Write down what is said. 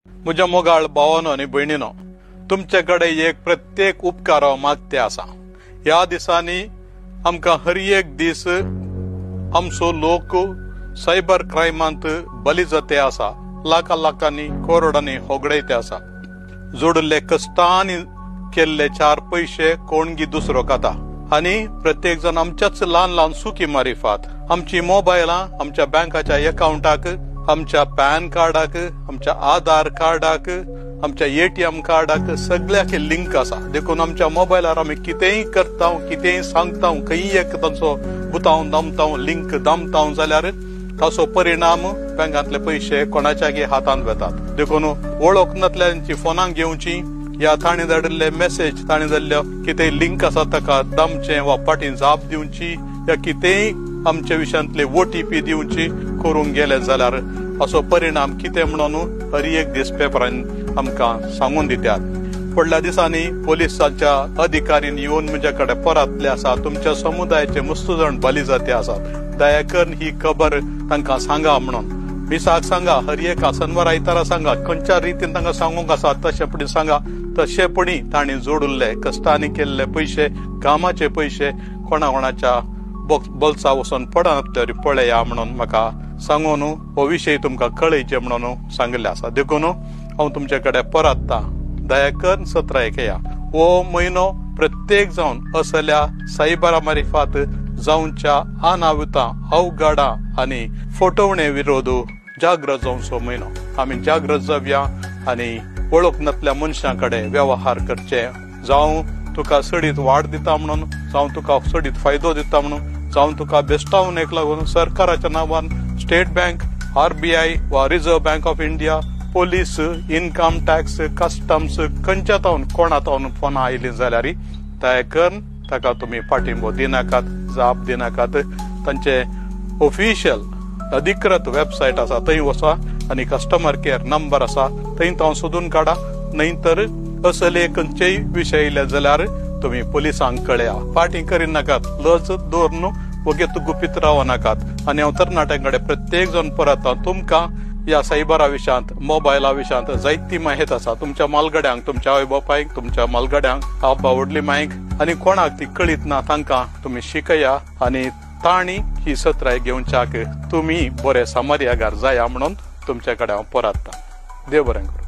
म्हज्या मोगाळ भावानो आनी भयणीनो, तुमचे कडेन एक प्रत्येक उपकार हांव मागते आसा। ह्या दिसांनी आमकां हर एक दीस आमचो लोक सायबर क्रायमांत बली जाते आसा, लाखांनी करोडांनी होगडयते आसा। जोडले कष्टांनी केल्ले 4 पैसे कोण गी दुसरो खाता आनी प्रत्येक जण आमच्याच ल्हान सुखी मारिफात आमची मोबायलां आमच्या बँकाच्या अकाउंटाक, आमच्या पॅन कार्डाक, आमच्या आधार कार्डाक, आमच्या एटीएम कार्डाक सगळ्याक लिंक आसा। देखून आमच्या मोबायलार आमी कितेंय करता, कितेंय सांगता, खंय एक तांचो बुताव दामता लिंक दामता जाल्यार ताचो परिणाम बँकांतले पैसे कोणाच्याय हातांत वतात। देखून वळख नातल्यांची फोनाक घेवची, या ताणी धाडिल्ले मेसेज, ताणी धाडिल्ले कितेंय लिंक आसा ताका दामचे वा फाटीं जाप दिवची, या कितेंय आमच्या विशयांतले OTP दिवची करूंक गेले जाल्यार असो परिणाम कितें म्हणून हर एक दीस पेपरांत आमकां सांगून दितात। फुडल्या दिसांनी पोलिसाच्या अधिकारीन येवन म्हजे कडेन परतले आसा, तुमच्या समुदायाचे मस्त जाण बली जाते आसात, दया करून ही खबर तांकां सांगा म्हणून। मिसाक सांगा, हर एक आसनवार आयतारा सांगा, खंयच्या रितीन तांकां सांगूंक आसा तशेपणी सांगा। तशेपणी तांणी जोडुल्ले कश्टांनी केल्ले पयशे, कामाचे पयशे कोणाच्या बोल्सा वचून पडनातले पळया म्हणून म्हाका सांगून हो विशय तुमकां कळयचे म्हणून सांगिल्ले आसा। देखून हांव तुमचे कडेन परतता, दया करून सतरायक येया। हो म्हयनो प्रत्येक जावन असल्या सायबरा मारिफात जावच्या अनाहुता, अवघडा आनी फटवणे विरोध जागृत जावचो म्हयनो। आमी जागृत जावया आनी वळख नातल्या मनशां कडेन व्यवहार करचे। जावं तुका सडीत वाड दिता म्हणून, जावं तुका सडीत फायदो दिता म्हणून, जावं तुका बेस्टावनेक लागून सरकाराच्या नांवान स्टेट बँक, RBI वा reserve bank of India, police, income tax, customs खंयच्यातावन कोणातावन फोनां आयलीं जाल्यार दया करून ताका तुमी पाठिंबो दिनाकात, जाप दिनाकात। तांचे ऑफिशियल अधिकृत वेबसायट आसा, थंय वचा आनी कस्टमर केअर नंबर आसा, थंय तो सोदून काडा। न्हयतर असले खंयचेय विशय येयले जाल्यार तुमी पुलिसांक कळया। फाटीं करिनाकात, लज दवरून वगेत गुपीत रावनाकात। आनी हांव तरणाट्यां कडेन प्रत्येक जण परता, तुमकां ह्या सायबरा विशयांत, मोबायला विशयांत जायती माहिती आसा। तुमच्या मालगड्यांक, तुमच्या आवय बापायक, तुमच्या मालगड्यांक, आबा व्हडली मायक आनी कोणाक ती कळीत ना तांकां तुमी शिकया आनी तांणी ही सत्राय घेवच्याक तुमी बरे समार्यागार जाया म्हणून तुमचे कडेन हांव परतता। देव बरें करूं।